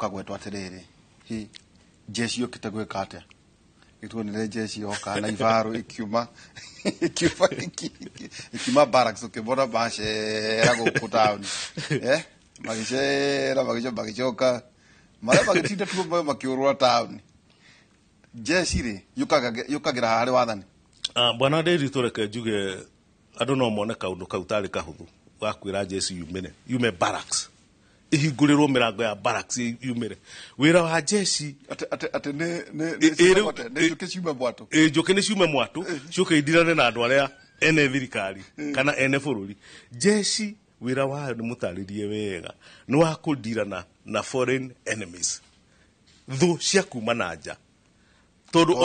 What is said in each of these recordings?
kagwetwo atiriri hi jeshi yokite gwika atia gituonire jeshi yoka na ivaro ikiuma ikiuma barracks ukibona bashera guku town magicoka mara magitinda tu makiurwa town jeshi ri yukagira hari wathani bwana Nderi tureke njuge andu no mone kaundu kautari kahuthu wakwira jeshi yume barracks ihingũrĩrwo mirango ya barracks yumire wira wa jeshi ate ne njuke ciume mwatu njuke ni ciume mwatu ciuke idirane na andu aria ene thirikari kana ene bururi jeshi wira wa ni mutaririe wega ni wa kudirana na foreign enemies thu cia kuma na nja tondu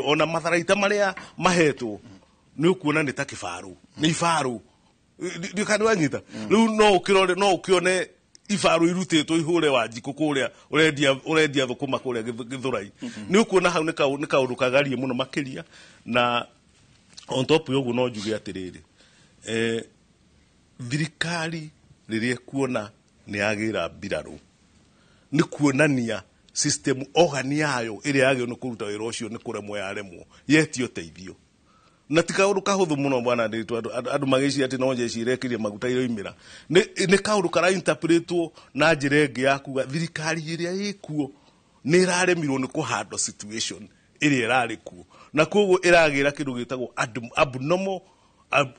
ona matharaita maria mahetwo ni ukuona ni ta kifaru ni ifaru ndi kandi wanyita riu no ukione ifaru irutitwo ihure wa njiko kuria urendia thukuma kuria githurai ni ukuona hau ni kaundu kagarie muno makiria na on top yogu no njuge atiriri thirikari riria kuona ni agira mbiraru ni kuonania system organ yayo iria yagio ni kuruta wira ucio ni kuremwo yaremwo yetio teithio na tikauru kahuthu muno bwana Nderitu andu magici ati no jeshi irekirie maguta iroimira ni kauru kara interpretwo na njire ngi ya kuga thirikari iria ikuo ni iraremirwo ni kuhandle situation iria irari kuo na koguo iragira kindu gitagwo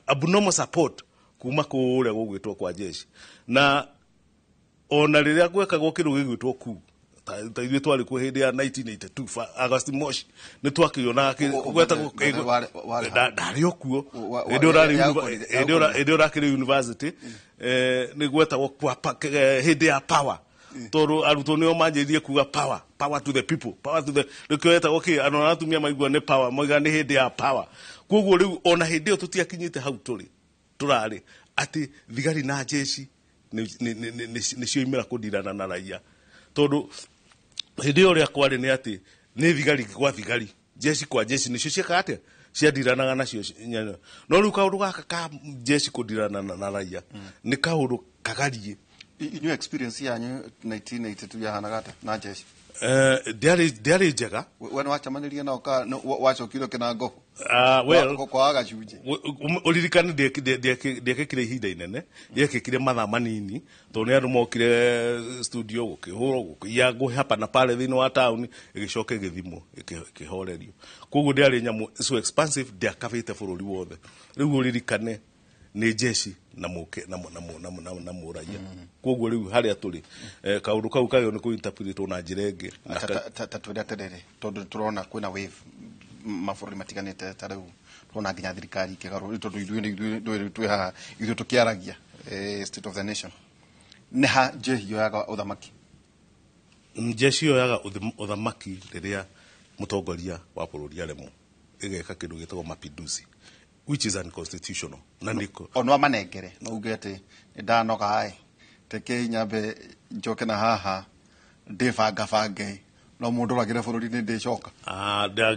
abnormal support kuma kuria gugwitwo kwa jeshi na ona riria gwekagwo kindu gigwitwo ku taithwe twari ku hindi ya 1982 August Moshi ni twakiona gwetagwo ndari okuo edio rakire university ni gwetagwo kwa hindi ya power toro arutwo nio manjirie kuga power to the people power to the rikwetagwo ki anona atumia maigua ni power moiga ni hindi ya power koguo riu ona hindi yo tutiakinyite hau turari ati thigari na jeshi ni cioimira kudirana na raia tondu hindi yo ria kwari ni ati ni thigari kwa thigari jeshi kwa jeshi nicio cieka atia ciadiranaga nacio no riu kaundu gaka ka jeshi kudirana na raia ni kaundu kagarie inyo experience yanyu 1982 yahanaga atia na jeshi diari njega wena wachamanirie nao ka wacokire kinango well kwa agacunje uririkane ndekekire ihinda inene yekekire mathaa manini to ni andu mokire studio gukihurwo gukiya hapa na pale thini wa town igicoke githimo ikihorerio koguo ndiari nyamu so expensive ndiakavite bururi wothe riu uririkane ni jeshi na muke na muraia koguo riu haria turi kaundu kau kayo ni kuinterpretwo na njirenge taturia atiriri tondu turona kwina wave mabũrũri matiganĩte ta rĩu turona nginya thirikari ikigarũrwo tondu ithuĩ twĩ haha ithuĩ tukiaragia state of the nation nĩ ha jeshi yoyaga uthamaki jeshi yoyaga uthamaki riria mutongoria wa bũrũri aremwo igeka kindu gitagwo mapinduzi which is unconstitutional na niko onwa manengere no uge ati ndanoga ai teke nyambe njoke na haha ndibanga no mundu ragire bururi ni ndicoka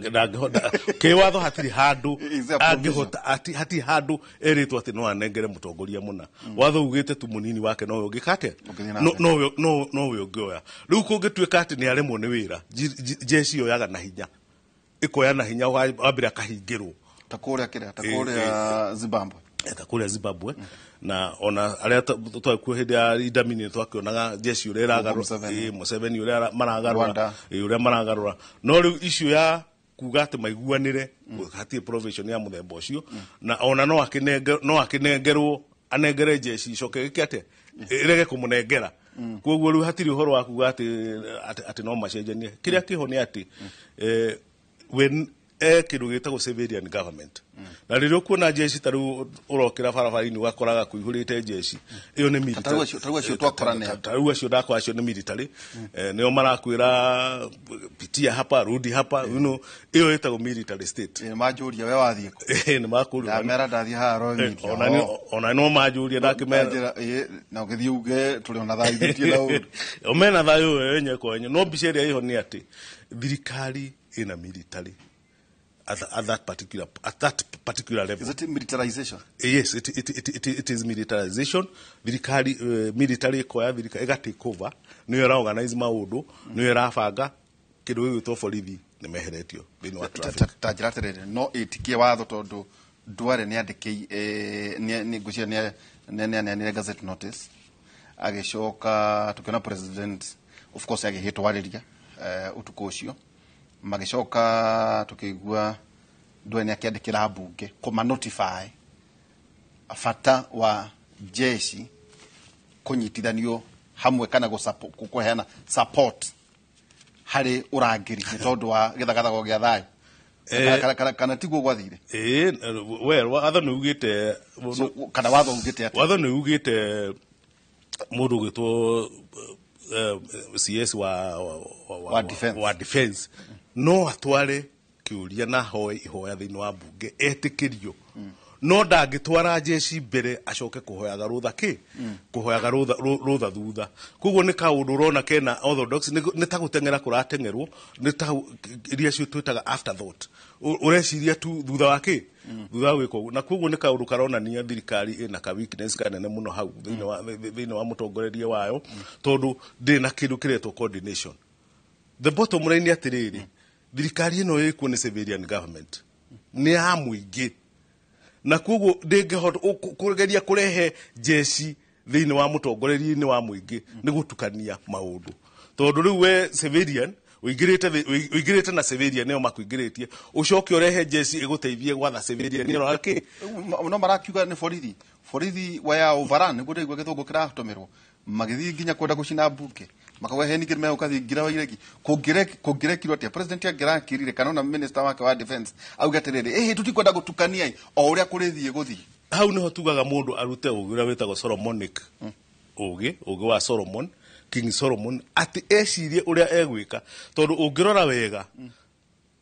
ndangihota kiwatho hatiri handu angihota hati handu eritwo ati no anengere mutongoria muna watho ugite tu munini wake no ugikate no we ungioya riu kungituika ati ni aremwo ni wira jeshi yoyaga na hinya ikoya na hinya wambira kahingirwo takuria Zimbabwe na ona aria twakuo hindi ya idamini twakionaga jeshi uria iragarura Museveni uria maragarura no riu icio ya kuga ati maiguanire hatie provision ya muthemba ucio na ona no akinengerwo anengere jeshi icoke gikate irege kumunengera koguo riu hatiri uhoro wa kuga ati no macenjanie kiria kiho ni ati when kindu gitagwo civilian government na ririo kuona jeshi taru urokira barabara-ini wakoraga kuihurite jeshi iyo ni military taruga cio twakorania taruga cio ndakwa cio ni military nio marakwira pitia hapa rudi hapa iyo itagwo military state majuria we wathie ni makuria mera ndathie ha roi ona no majuria ndakimera na ugithie uge tuli ona thai tie na u omena thayo wenye kwenye no biceria iho ni ati thirikari ina military at that particular level. Is it militarization? Yes, it is militarization. Thirikari military koya thirikari ega take over no era organize maundu no era banga kindu gigwitwo borithi ni meheretio thini wa traffic. Tajiratere no itikie watho tondu Duale ni andiki ni gucia ni gazette notice agicoka tukiona president of course agihitwariria utuko ucio magicoka tukigua Duale ni akiandikira bunge kuma notify afata wa jeshi kunyitithanio hamwe kana kuheana support hari urangiri tondu wa githagathago gia thayo kana tiguo gwathire well watho ni ugite kana watho ugite ati watho ni ugite mundu gitwo CS wa defense no atware kiuria na ihoya thini wa bunge etikirio no ndangitwara jeshi mbere acoke kuhoyaga rutha kuhoyaga rutha thutha koguo ni kaundu urona kena orthodox ni ta gutengera kuratengerwo ni ta iria cio twitaga afterthought ureciria tu thutha wa thutha wiko na koguo ni kaundu karonania thirikari ina ka weakness kanene muno hau thini wa mutongoreria wayo tondu ndina kindu kiretwo coordination. The bottom line atiriri thirikari ino ikuo ni civilian government ni ya muingi na koguo ndingihota kugeria kurehe jeshi thini wa mutongoreria-ini wa muingi ni gutukania maundu tondu riu we civilian uigirite na civilian nio makuingiritie ucoke urehe jeshi iguteithie gwatha civilian nio raki no marakiuga ni borithi waya overrun niguo ndaigua githungu kiratumirwo magithii nginya kwenda gucina bunge makawehe ningire me ukathingira wa ireki kungirekirwo atia president angirakirire kana na minister wake wa defense auga atiriri tutikwenda gutukania o uria kurithie guthii hau niho tugaga mundu arute ugi uria witagwo Solomonic ugi wa Solomon King Solomon ati ecirie uria egwika tondu ungirora wega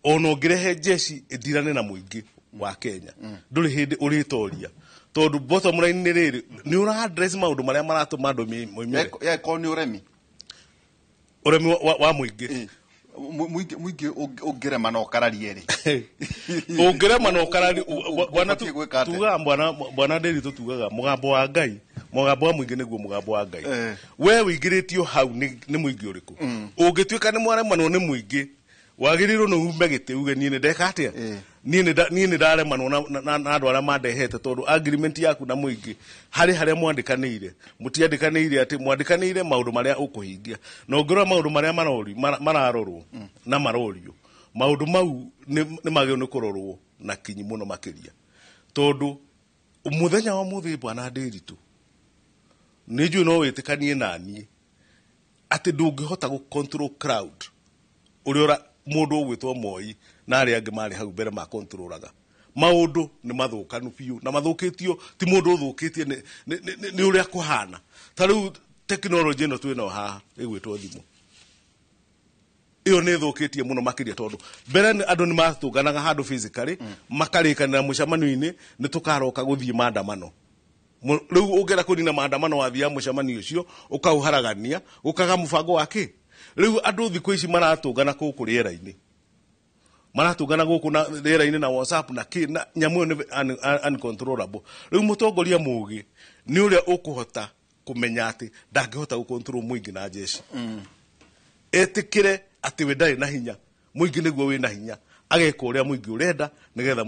ono ngirehe jeshi idirane na muingi wa Kenya nduri hindi uritoria tondu bottom line ni riri ni ura address maundu maria maratuma andu moimire ko ni uremi wa muingi muingi ungirema no kararie ri ungirema no karari bwana tuga bwana nderi tutugaga mugambo wa Ngai mugambo wa muingi niguo mugambo wa Ngai we wigiritio hau ni muingi uriku ungituika ni mwaremano ni muingi wagirirwo no umbe gite uge ni ndeka atia ni ndaremanwo na andu aria mandehete tondu agreement yaku na muingi haria mwandikanire mutiandikanire ati mwandikanire maundu maria ukuhingia no ngirwa maundu maria mararorwo na marorio maundu mau ni magio ni kurorwo na kinyi muno makiria tondu muthenya wa muthi bwana Ndiritu niju no witikanie nani ati ndungihota gu control crowd uriora mundu ugwitwo Moi na aria angi mari hau mbere ma controlaga maundu ni mathukanu piu na mathukitio ti mundu uthukitie ni uria kuhana ta riu technology no twina haha igwitwo thimu iyo ni thukitie muno makiria tondu mbere andu ni matunganaga handu physically makarikanira mucamanio-ini ni tukaroka guthie maandamano riu ungera kunina maandamano wathia mucamanio ucio ukauharagania ukaga mubango wake riu andu thiku ici maratungana guku riera-ini maratungana guku na riera-ini na WhatsApp na nyamu ni uncontrollable riu mutongoria mugi ni uria ukuhota kumenya ati ndangihota gukontrol muingi na jeshi etikire ati we ndari na hinya muingi niguo wina hinya ageka uria muingi urenda nigetha